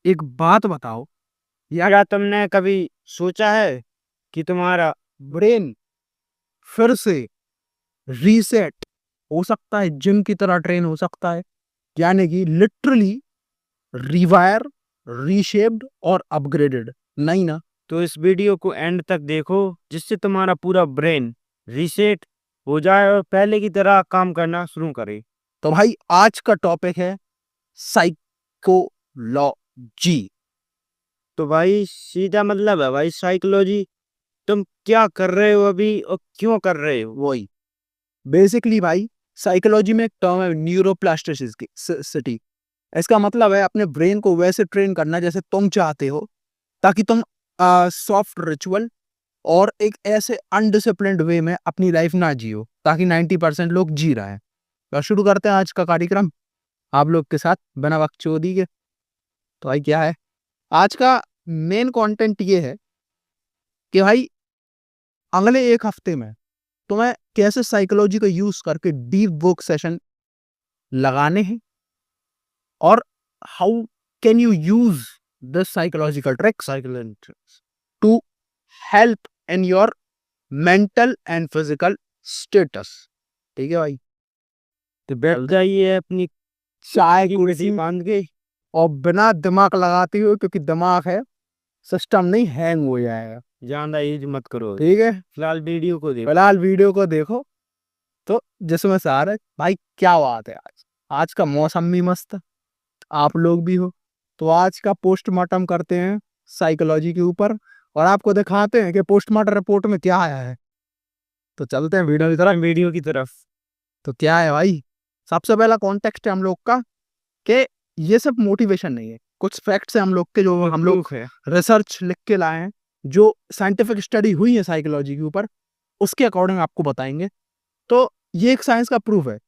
एक बात बताओ यार, क्या तुमने कभी सोचा है कि तुम्हारा ब्रेन फिर से रीसेट हो सकता है, जिम की तरह ट्रेन हो सकता है, यानी कि लिटरली रिवायर, रीशेप्ड और अपग्रेडेड? नहीं ना। तो इस वीडियो को एंड तक देखो, जिससे तुम्हारा पूरा ब्रेन रीसेट हो जाए और पहले की तरह काम करना शुरू करे। तो भाई आज का टॉपिक है साइकोलॉजी। तो भाई सीधा मतलब है भाई साइकोलॉजी। तुम क्या कर रहे हो अभी और क्यों कर रहे हो? वही बेसिकली भाई, साइकोलॉजी में एक टर्म है न्यूरोप्लास्टिसिटी। इसका मतलब है अपने ब्रेन को वैसे ट्रेन करना जैसे तुम चाहते हो, ताकि तुम सॉफ्ट रिचुअल और एक ऐसे अनडिसिप्लिन्ड वे में अपनी लाइफ ना जियो, ताकि 90% लोग जी रहे हैं। तो शुरू करते हैं आज का कार्यक्रम आप लोग के साथ बिना वक्त चोदी के। तो भाई क्या है आज का मेन कंटेंट? ये है कि भाई अगले एक हफ्ते में तुम्हें कैसे साइकोलॉजी का यूज करके डीप वर्क सेशन लगाने हैं, और how can you use this psychological tricks psychology. To help in your mental and physical status. ठीक है भाई, तो बैठ जाइए अपनी चाय की कुर्सी गति बांध के। और बिना दिमाग लगाते हुए, क्योंकि दिमाग है, सिस्टम नहीं हैंग हो जाएगा। ज्यादा यूज मत करो, ठीक है, फिलहाल वीडियो को देखो। फिलहाल वीडियो को देखो। तो जिसमें से आ रहा है भाई, क्या बात है, आज आज का मौसम भी मस्त है, आप लोग भी हो। तो आज का पोस्टमार्टम करते हैं साइकोलॉजी के ऊपर, और आपको दिखाते हैं कि पोस्टमार्टम रिपोर्ट में क्या आया है। तो चलते हैं वीडियो की तरफ। वीडियो की तरफ। तो क्या है भाई, सबसे पहला कॉन्टेक्स्ट है हम लोग का कि ये सब मोटिवेशन नहीं है, कुछ फैक्ट्स है हम लोग के, जो हम लोग प्रूफ है। रिसर्च लिख के लाए हैं, जो साइंटिफिक स्टडी हुई है साइकोलॉजी के ऊपर, उसके अकॉर्डिंग आपको बताएंगे। तो ये एक साइंस का प्रूफ है।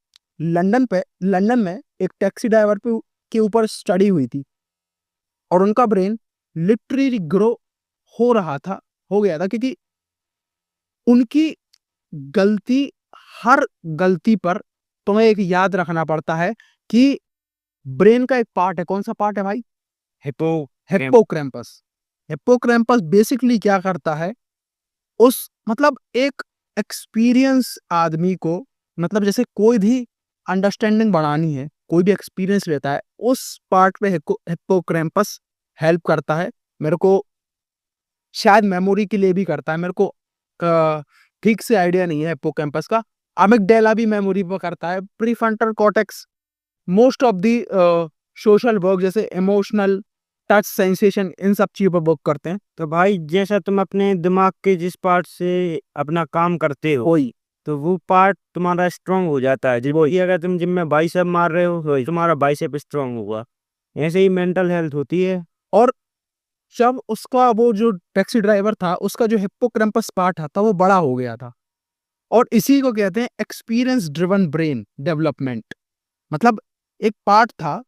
लंदन में एक टैक्सी ड्राइवर पे के ऊपर स्टडी हुई थी, और उनका ब्रेन लिटरली ग्रो हो रहा था, हो गया था, क्योंकि उनकी गलती, हर गलती पर तुम्हें एक याद रखना पड़ता है कि ब्रेन का एक पार्ट है। कौन सा पार्ट है भाई? हिप्पो हिप्पोक्रैम्पस। हिप्पोक्रैम्पस बेसिकली क्या करता है, उस मतलब एक एक्सपीरियंस आदमी को, मतलब जैसे कोई भी अंडरस्टैंडिंग बढ़ानी है, कोई भी एक्सपीरियंस लेता है, उस पार्ट पे हिप्पोक्रैम्पस हेल्प करता है। मेरे को शायद मेमोरी के लिए भी करता है, मेरे को ठीक से आइडिया नहीं है हिप्पोकैम्पस का। अमिगडाला भी मेमोरी पर करता है। Prefrontal cortex most of the social work, जैसे इमोशनल, टच, सेंसेशन, इन सब चीजों पर वर्क करते हैं। तो भाई जैसा तुम अपने दिमाग के जिस पार्ट से अपना काम करते हो, वही तो वो पार्ट तुम्हारा स्ट्रांग हो जाता है। जैसे कि अगर तुम जिम में बाइसेप मार रहे हो तो तुम्हारा बाइसेप स्ट्रांग होगा। ऐसे ही मेंटल हेल्थ होती है। और जब उसका वो जो टैक्सी ड्राइवर था, उसका जो हिप्पोकैम्पस पार्ट था वो बड़ा हो गया था, और इसी को कहते हैं एक्सपीरियंस ड्रिवन ब्रेन डेवलपमेंट। मतलब एक पार्ट था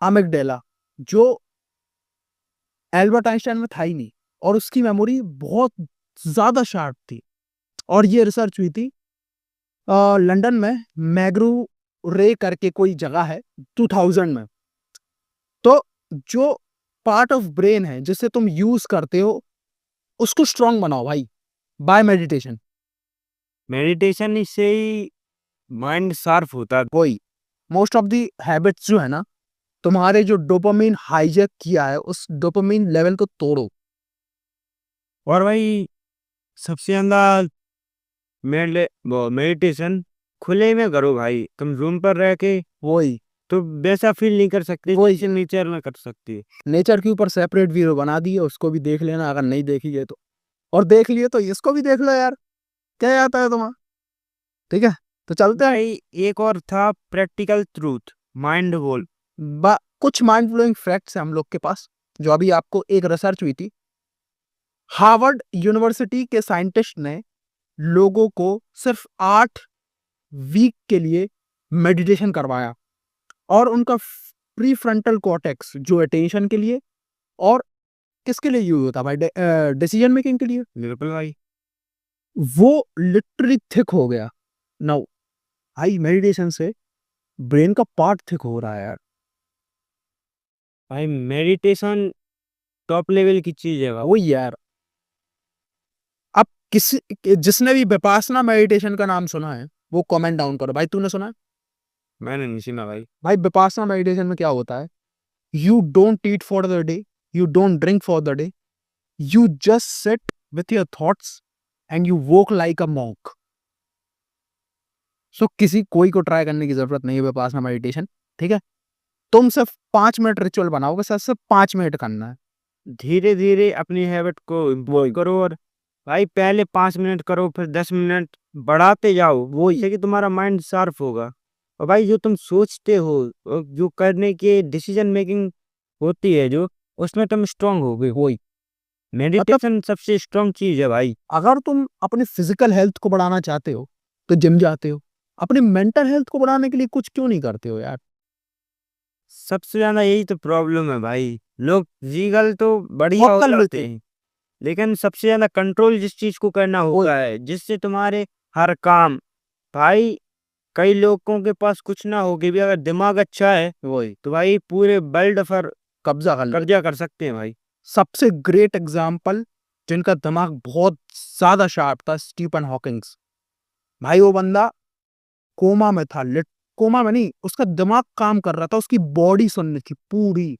अमिगडाला, जो एल्बर्ट आइंस्टाइन में था ही नहीं, और उसकी मेमोरी बहुत ज्यादा शार्प थी। और ये रिसर्च हुई थी लंदन में, मैग्रू रे करके कोई जगह है, 2000 में। तो जो पार्ट ऑफ ब्रेन है जिसे तुम यूज करते हो, उसको स्ट्रांग बनाओ भाई, बाय मेडिटेशन। मेडिटेशन से ही माइंड शार्प होता है। वही मोस्ट ऑफ दी हैबिट्स जो है ना, तुम्हारे जो डोपामिन हाईजैक किया है, उस डोपामिन लेवल को तोड़ो। और भाई सबसे ज्यादा मेडिटेशन खुले में करो भाई। तुम रूम पर रह के वही तो वैसा फील नहीं कर सकते वही जैसे नेचर में कर सकती है। नेचर के ऊपर सेपरेट वीडियो बना दी है, उसको भी देख लेना अगर नहीं देखी है तो, और देख लिए तो इसको भी देख लो यार, क्या आता है तुम्हारा। ठीक है, तो चलते हैं। भाई एक और था प्रैक्टिकल ट्रूथ, माइंड वॉल। कुछ माइंड ब्लोइंग फैक्ट्स हैं हम लोग के पास, जो अभी आपको एक रिसर्च हुई थी। हार्वर्ड यूनिवर्सिटी के साइंटिस्ट ने लोगों को सिर्फ 8 वीक के लिए मेडिटेशन करवाया, और उनका प्री फ्रंटल कॉर्टेक्स जो अटेंशन के लिए, और किसके लिए यूज होता है भाई, डिसीजन मेकिंग के लिए, बिल्कुल भाई। वो लिटरली थिक हो गया। नाउ भाई मेडिटेशन से ब्रेन का पार्ट थिक हो रहा है यार। भाई मेडिटेशन टॉप लेवल की चीज है भाई। वही यार। अब किसी जिसने भी विपासना मेडिटेशन का नाम सुना है वो कमेंट डाउन करो। भाई तूने सुना है? मैंने नहीं सुना भाई। भाई विपासना मेडिटेशन में क्या होता है? You don't eat for the day, you don't drink for the day, you just sit with your thoughts and you walk like a monk. So किसी कोई को ट्राई करने की जरूरत नहीं है विपासना मेडिटेशन, ठीक है? तुम सिर्फ 5 मिनट रिचुअल बनाओगे, सिर्फ 5 मिनट करना है। धीरे धीरे अपनी हैबिट को इम्प्रूव करो और भाई पहले 5 मिनट करो फिर 10 मिनट बढ़ाते जाओ, वो इससे कि तुम्हारा माइंड शार्प होगा। और भाई जो तुम सोचते हो और जो करने के डिसीजन मेकिंग होती है जो, उसमें तुम स्ट्रांग होगे। वही मेडिटेशन सबसे स्ट्रांग चीज है भाई। अगर तुम अपने फिजिकल हेल्थ को बढ़ाना चाहते हो तो जिम जाते हो, अपनी मेंटल हेल्थ को बढ़ाने के लिए कुछ क्यों नहीं करते हो यार? सबसे ज्यादा यही तो प्रॉब्लम है भाई। लोग लीगल तो बढ़िया बहुत हो कर जाते लेते हैं, लेकिन सबसे ज्यादा कंट्रोल जिस चीज को करना होता है जिससे तुम्हारे हर काम, भाई कई लोगों के पास कुछ ना हो के भी अगर दिमाग अच्छा है वही तो भाई पूरे वर्ल्ड पर कब्जा कर लेते। कब्जा कर सकते हैं भाई। सबसे ग्रेट एग्जाम्पल जिनका दिमाग बहुत ज्यादा शार्प था, स्टीफन हॉकिंग्स। भाई वो बंदा कोमा में था, लिट कोमा में नहीं, उसका दिमाग काम कर रहा था, उसकी बॉडी सुननी थी पूरी।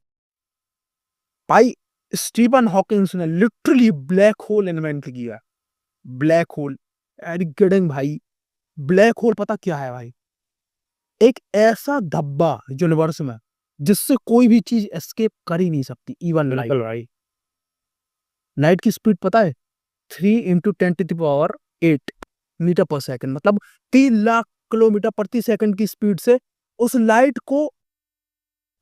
भाई स्टीफन हॉकिंग्स ने लिटरली ब्लैक होल इन्वेंट किया। ब्लैक होल, एरी किडिंग भाई? ब्लैक होल पता क्या है भाई? एक ऐसा धब्बा यूनिवर्स में जिससे कोई भी चीज एस्केप कर ही नहीं सकती, इवन लाइट। बिल्कुल भाई। लाइट की स्पीड पता है? 3 × 10⁸ मीटर पर सेकंड, मतलब 3 लाख किलोमीटर प्रति सेकंड की स्पीड से उस लाइट को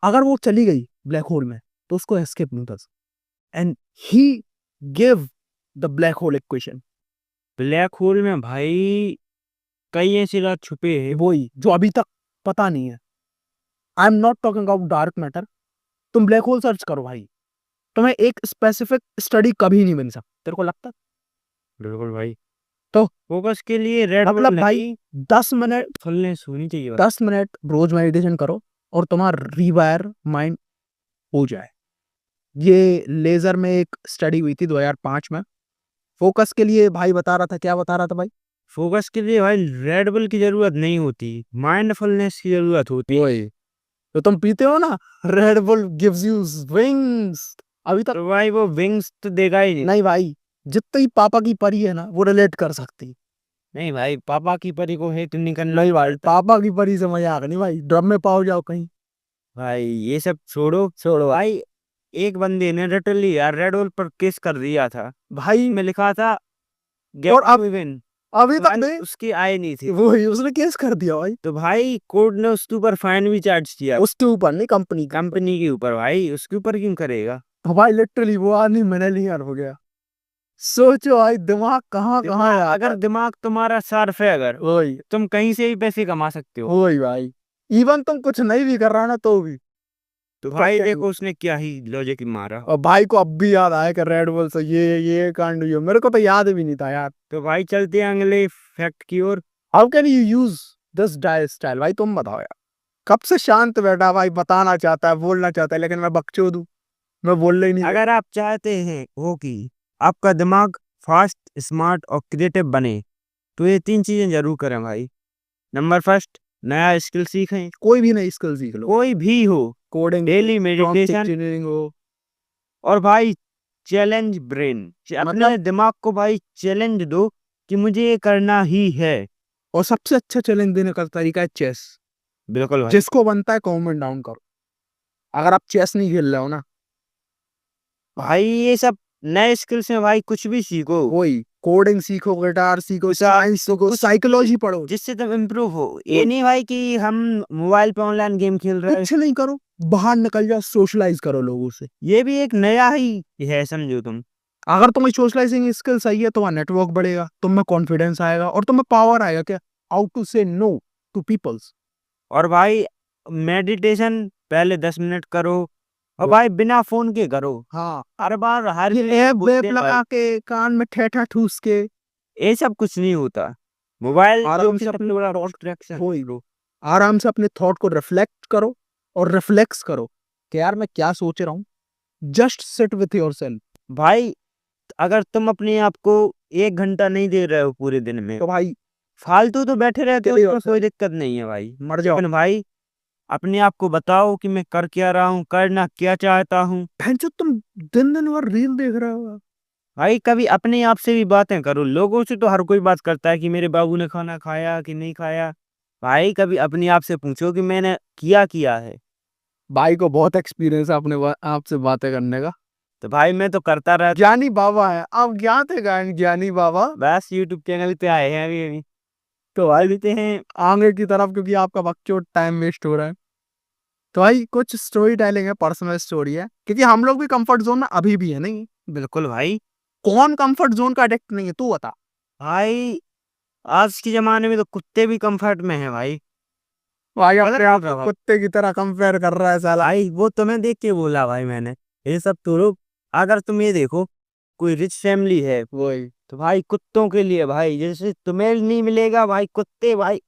अगर वो चली गई ब्लैक होल में तो उसको एस्केप नहीं कर सकता। And he give the black hole equation. Black hole में भाई कई ऐसे राज छुपे हैं। वही जो अभी तक पता नहीं है। I am not talking about dark matter. तुम ब्लैक होल सर्च करो भाई, तुम्हें एक स्पेसिफिक स्टडी कभी नहीं मिल सकती। तेरे को लगता है? बिल्कुल भाई। तो फोकस के लिए रेड मतलब बुल भाई नहीं, 10 मिनट फुलनेस होनी चाहिए बस। 10 मिनट रोज मेडिटेशन करो और तुम्हारा रिवायर माइंड हो जाए। ये लेजर में एक स्टडी हुई थी 2005 में। फोकस के लिए भाई बता रहा था, क्या बता रहा था भाई? फोकस के लिए भाई रेड बुल की जरूरत नहीं होती, माइंडफुलनेस की जरूरत होती है। वही तो तुम पीते हो ना, red bull gives you wings. अभी तक तो भाई वो विंग्स तो देगा ही नहीं। नहीं भाई, जितनी पापा की परी है ना वो रिलेट कर सकती। नहीं भाई, पापा की परी को हेट नहीं करना। नहीं भाई, पापा की परी से मजाक नहीं भाई, ड्रम में पाओ जाओ कहीं। भाई ये सब छोड़ो छोड़ो भाई। एक बंदे ने लिटरली यार रेड बुल पर केस कर दिया था, भाई में लिखा था और गेट अब टू विन, अभी तक नहीं, उसकी आय नहीं थी। वही उसने केस कर दिया भाई। तो भाई कोर्ट ने उसके ऊपर फाइन भी चार्ज किया, उसके ऊपर नहीं, कंपनी का। कंपनी के ऊपर। भाई उसके ऊपर क्यों करेगा? भाई लिटरली वो आदमी मिलियनेयर हो गया। सोचो भाई दिमाग कहाँ कहाँ है। अगर दिमाग तुम्हारा शार्प है, अगर वही तुम कहीं से भी पैसे कमा सकते हो। वही भाई, इवन तुम कुछ नहीं भी कर रहा ना तो भी। तो भाई क्या देखो उसने क्या ही लॉजिक मारा। और भाई को अब भी याद आया कि रेड बुल से ये कांड हुई। मेरे को तो याद भी नहीं था यार। तो भाई चलते हैं अगले फैक्ट की ओर। How can you use this diet style? भाई तुम बताओ यार। कब से शांत बैठा भाई, बताना चाहता है, बोलना चाहता है, लेकिन मैं बकचोद हूँ, मैं बोल ही नहीं। अगर आप चाहते हैं हो कि आपका दिमाग फास्ट, स्मार्ट और क्रिएटिव बने, तो ये 3 चीजें जरूर करें भाई। नंबर फर्स्ट, नया स्किल सीखें। कोई भी नई स्किल सीख लो, कोई भी हो, कोडिंग, डेली मेडिटेशन। इंजीनियरिंग हो। और भाई चैलेंज ब्रेन, अपने मतलब दिमाग को भाई चैलेंज दो कि मुझे ये करना ही है। और सबसे अच्छा चैलेंज देने का तरीका है चेस। बिल्कुल भाई। जिसको बनता है कमेंट डाउन करो अगर आप चेस नहीं खेल रहे हो ना। भाई ये सब नए स्किल्स में भाई कुछ भी सीखो, वही कोडिंग सीखो, गिटार सीखो, साइंस सीखो, साइकोलॉजी पढ़ो। जिससे तुम इम्प्रूव हो। ये नहीं भाई कि हम मोबाइल पे ऑनलाइन गेम खेल रहे हैं। कुछ नहीं करो, बाहर निकल जाओ, सोशलाइज करो लोगों से। ये भी एक नया ही है, समझो तुम। अगर तुम्हें सोशलाइजिंग स्किल सही है, तुम्हारा नेटवर्क बढ़ेगा, तुम में कॉन्फिडेंस आएगा और तुम्हें पावर आएगा क्या, हाउ टू से नो टू पीपल्स। और भाई मेडिटेशन पहले 10 मिनट करो, और भाई बिना फोन के करो। हाँ, हर बार हर ये वेब लगा के कान में ठेठा ठूस के ये सब कुछ नहीं होता। मोबाइल आराम जो से सबसे अपने बड़ा डिस्ट्रैक्शन। वही लो, आराम से अपने थॉट को रिफ्लेक्ट करो और रिफ्लेक्स करो कि यार मैं क्या सोच रहा हूँ, जस्ट सिट विथ योरसेल्फ। भाई अगर तुम अपने आप को 1 घंटा नहीं दे रहे हो पूरे दिन में, तो भाई फालतू तो बैठे रहते हो, किल उसमें कोई योरसेल्फ, दिक्कत नहीं है भाई। मर जाओ। लेकिन भाई अपने आप को बताओ कि मैं कर क्या रहा हूँ, करना क्या चाहता हूँ। भैंचो तुम दिन भर रील देख रहे हो। भाई कभी अपने आप से भी बातें करो। लोगों से तो हर कोई बात करता है कि मेरे बाबू ने खाना खाया कि नहीं खाया। भाई कभी अपने आप से पूछो कि मैंने किया है। भाई को बहुत एक्सपीरियंस है अपने आपसे बातें करने का। तो भाई मैं तो करता रहता। ज्ञानी बाबा है आप, क्या थे गायन ज्ञानी बाबा। बस यूट्यूब चैनल पे आए हैं अभी। तो भाई देते हैं। आगे की तरफ, क्योंकि आपका बकचोद टाइम वेस्ट हो रहा है। तो भाई कुछ स्टोरी टेलिंग है, पर्सनल स्टोरी है, क्योंकि हम लोग भी कंफर्ट जोन में अभी भी है नहीं। बिल्कुल भाई। कौन कंफर्ट जोन का एडिक्ट नहीं है, तू बता। भाई आज के जमाने में तो कुत्ते भी कंफर्ट में हैं भाई। भाई गलत अपने बोल आप रहा को हूँ। कुत्ते की तरह कंपेयर कर रहा है साला। भाई वो तुम्हें देख के बोला भाई मैंने। ये सब तो लोग, अगर तुम ये देखो कोई रिच फैमिली है वही तो भाई कुत्तों के लिए भाई, जैसे तुम्हें नहीं मिलेगा भाई, कुत्ते भाई।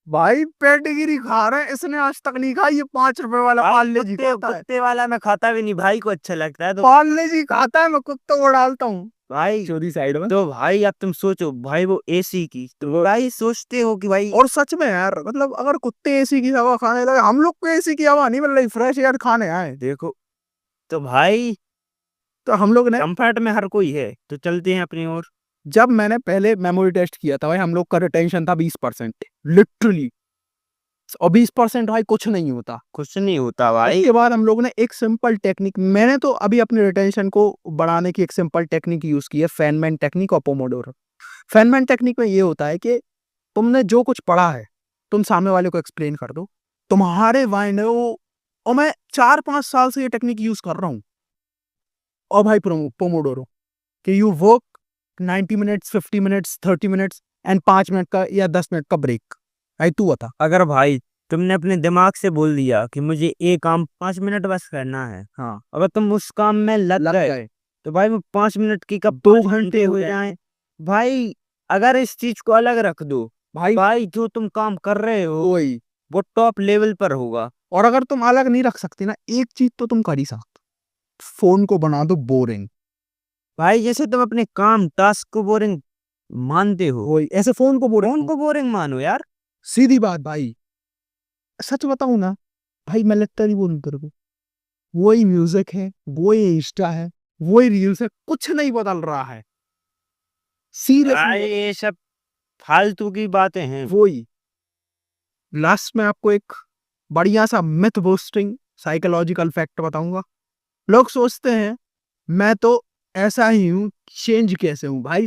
भाई पेडिग्री खा रहे हैं, इसने आज तक नहीं खाई। ये 5 रुपए वाला भाई पार्ले जी कुत्ते खाता है। कुत्ते वाला मैं खाता भी नहीं भाई, को अच्छा लगता है तो। पार्ले जी खाता है, मैं कुत्तों को डालता हूँ भाई चोरी साइड में। तो भाई अब तुम सोचो भाई, वो एसी की तो भाई सोचते हो कि भाई। और सच में यार, मतलब अगर कुत्ते एसी की हवा खाने लगे, हम लोग को एसी की हवा नहीं मिल रही, फ्रेश एयर खाने आए देखो तो भाई तो हम लोग ने। कंफर्ट में हर कोई है, तो चलते हैं अपनी ओर। जब मैंने पहले मेमोरी टेस्ट किया था भाई, हम लोग का रिटेंशन था 20%, लिटरली। और 20% भाई कुछ नहीं होता। कुछ नहीं होता भाई। उसके बाद हम लोग ने एक सिंपल टेक्निक, मैंने तो अभी अपने रिटेंशन को बढ़ाने की एक सिंपल टेक्निक यूज की है, फेनमैन टेक्निक और पोमोडोरो। फेनमैन टेक्निक में ये होता है कि तुमने जो कुछ पढ़ा है, तुम सामने वाले को एक्सप्लेन कर दो, तुम्हारे माइंड है वो। और मैं 4-5 साल से ये टेक्निक यूज कर रहा हूँ। और भाई पोमोडोरो, कि you work 90 minutes, 50 minutes, 30 minutes, and 5 minute का या 10 मिनट का ब्रेक। भाई तू बता। अगर भाई तुमने अपने दिमाग से बोल दिया कि मुझे ये काम 5 मिनट बस करना है, हाँ, अगर तुम उस काम में लग लग गए गए तो भाई वो 5 मिनट की कब 2 घंटे हो हो जाए। जाए। भाई अगर इस चीज को अलग रख दो, भाई भाई जो तुम काम कर रहे हो वही। वो टॉप लेवल पर होगा। और अगर तुम अलग नहीं रख सकती ना, एक चीज तो तुम कर ही सकते, फोन को बना दो बोरिंग। भाई जैसे तुम अपने काम टास्क को बोरिंग मानते हो, वही ऐसे फोन को बोरिंग। फोन को बोरिंग मानो यार। सीधी बात भाई, सच बताऊं ना भाई, मैं लिटरली बोलूं तेरे को, वही म्यूजिक है, वही इंस्टा है, वही रील्स है, कुछ नहीं बदल रहा है। भाई सीरियसली ये सब फालतू की बातें हैं। वही। लास्ट में आपको एक बढ़िया सा मिथ बूस्टिंग साइकोलॉजिकल फैक्ट बताऊंगा। लोग सोचते हैं मैं तो ऐसा ही हूं, चेंज कैसे हूं भाई।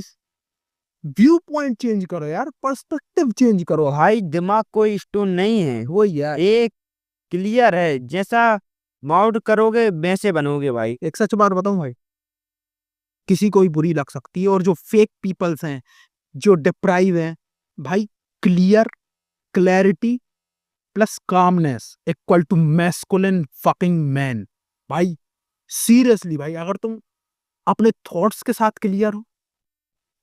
व्यू पॉइंट चेंज करो यार, पर्सपेक्टिव चेंज करो। भाई दिमाग कोई स्टोन नहीं है, वही यार। एक क्लियर है। जैसा माउंट करोगे वैसे बनोगे भाई। एक सच बात बताऊं भाई, किसी को भी बुरी लग सकती है, और जो फेक पीपल्स हैं, जो डिप्राइव हैं, भाई clear, clarity plus calmness equal to masculine fucking man. भाई सीरियसली भाई, अगर तुम अपने थॉट्स के साथ क्लियर हो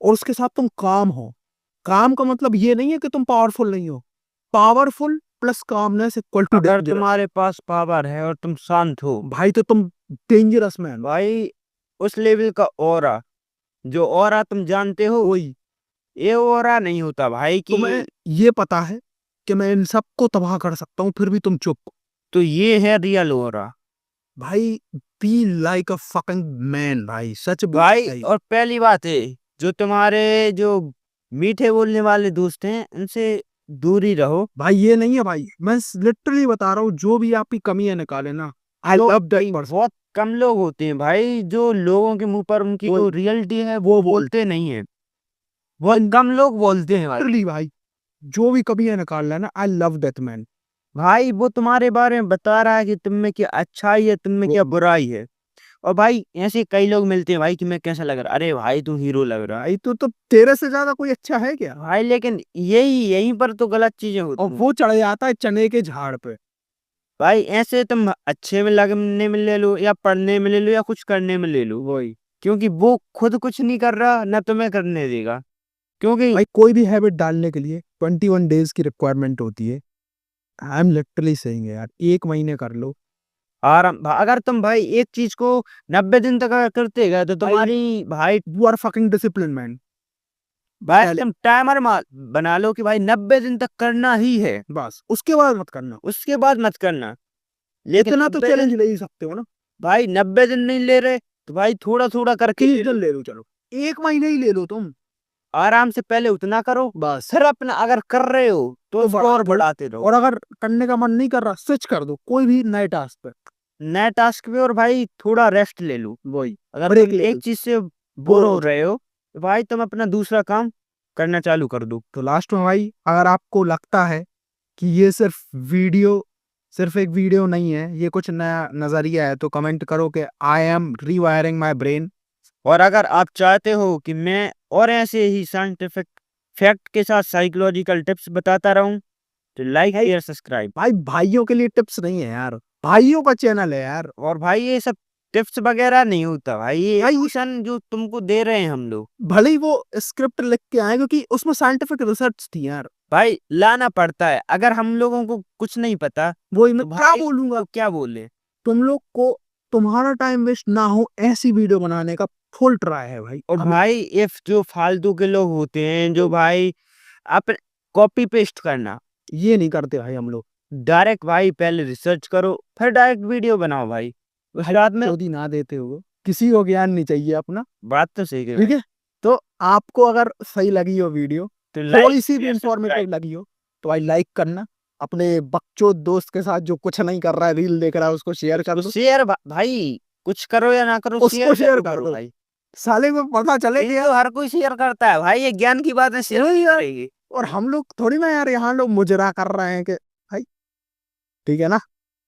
और उसके साथ तुम काम हो, काम का मतलब ये नहीं है कि तुम पावरफुल नहीं हो, powerful plus calmness equal to अगर डेंजरस। तुम्हारे पास पावर है और तुम शांत हो, भाई तो तुम डेंजरस मैन। भाई उस लेवल का ऑरा, जो ऑरा तुम जानते हो, वही, ये ऑरा नहीं होता भाई तुम्हें कि। ये पता है कि मैं इन सबको तबाह कर सकता हूँ, फिर भी तुम चुप। तो ये है रियल ऑरा। भाई be like a fucking man भाई, सच भाई भाई। और पहली बात है, जो तुम्हारे जो मीठे बोलने वाले दोस्त हैं उनसे दूरी रहो। भाई ये नहीं है भाई, मैं लिटरली बता रहा हूँ, जो भी आपकी कमी है निकाले ना, आई लव दैट पर्सन। बहुत कम लोग होते हैं भाई जो लोगों के मुंह पर उनकी जो रियलिटी है वो बोलते नहीं है। बहुत कम लोग बोलते हैं भाई। लिटरली भाई, जो भी कमी है निकाल लेना, आई लव दैट मैन। भाई वो तुम्हारे बारे में बता रहा है कि तुम में क्या अच्छाई है, तुम में क्या बुराई है। और भाई ऐसे कई लोग मिलते हैं भाई कि मैं कैसा लग रहा, अरे भाई तू हीरो लग रहा है। भाई तो तेरे से ज्यादा कोई अच्छा है क्या। भाई लेकिन यही यहीं पर तो गलत चीजें और होती हैं। वो चढ़ जाता है चने के झाड़ पे। भाई ऐसे तुम अच्छे में लगने में ले लो या पढ़ने में ले लो या कुछ करने में ले लो, वही क्योंकि वो खुद कुछ नहीं कर रहा ना तुम्हें करने देगा। क्योंकि भाई, कोई भी हैबिट डालने के लिए 21 डेज की रिक्वायरमेंट होती है। आई एम लिटरली सेइंग यार, 1 महीने कर लो, अगर तुम भाई एक चीज को 90 दिन तक अगर करते गए तो तुम्हारी भाई you are fucking discipline man. भाई पहले- तुम टाइमर बना लो कि भाई 90 दिन तक करना ही है, बस उसके बाद मत करना। उसके बाद मत करना। लेकिन इतना तो 90 चैलेंज दिन ले ही सकते हो ना। भाई 90 दिन नहीं ले रहे तो भाई थोड़ा थोड़ा करके 30 दिन ले लो, चलो 1 महीने ही ले लो तुम। आराम से पहले उतना करो, बस फिर अपना अगर कर रहे हो तो उसको बढ़ा और दो। बढ़ाते रहो और अगर करने का मन नहीं कर रहा, स्विच कर दो कोई भी नए टास्क पे। नए टास्क पे, और भाई थोड़ा रेस्ट ले लो। वही अगर ब्रेक तुम ले एक लो। चीज से बोर हो रहे हो तो भाई तुम अपना दूसरा काम करना चालू कर दो। तो लास्ट में भाई, अगर आपको लगता है कि ये सिर्फ एक वीडियो नहीं है, ये कुछ नया नजरिया है, तो कमेंट करो कि I am rewiring my brain. और अगर आप चाहते हो कि मैं और ऐसे ही साइंटिफिक फैक्ट के साथ साइकोलॉजिकल टिप्स बताता रहूं तो लाइक शेयर सब्सक्राइब। भाई भाइयों के लिए टिप्स नहीं है यार, भाइयों का चैनल है यार। और भाई ये सब टिप्स वगैरह नहीं होता भाई, ये भाई एजुकेशन जो तुमको दे रहे हैं हम लोग, भले ही वो स्क्रिप्ट लिख के आए, क्योंकि उसमें साइंटिफिक रिसर्च थी यार। भाई लाना पड़ता है। अगर हम लोगों को कुछ नहीं पता वही तो मैं क्या भाई बोलूंगा, तो क्या बोले। तुम लोग को तुम्हारा टाइम वेस्ट ना हो ऐसी वीडियो बनाने का फुल ट्राई है भाई। और हम भाई इफ जो फालतू के लोग होते हैं जो भाई आप कॉपी पेस्ट करना, ये नहीं करते भाई हम लोग। डायरेक्ट भाई पहले रिसर्च करो फिर डायरेक्ट वीडियो बनाओ भाई, उस रात में चौधरी ना देते हो, किसी को ज्ञान नहीं चाहिए अपना। बात तो सही ठीक है, तो आपको अगर सही लगी हो वीडियो, तो थोड़ी सी भी शेयर, इंफॉर्मेटिव लगी हो, तो भाई लाइक करना। अपने बकचोद दोस्त के साथ जो कुछ नहीं कर रहा है, रील देख रहा है, उसको शेयर कर दो। शेयर भाई कुछ करो या ना करो उसको शेयर शेयर जरूर कर करो दो, भाई। साले को पता चले कि ये तो हर कोई शेयर करता है भाई, ये ज्ञान की बात है, शेयर वही यार। करेगी। और हम लोग थोड़ी ना यार, यहाँ लोग मुजरा कर रहे हैं कि भाई, ठीक है ना।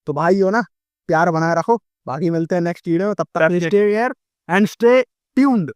तो भाई हो ना, प्यार बनाए रखो। बाकी मिलते हैं नेक्स्ट वीडियो में, तब तक stay here and stay tuned.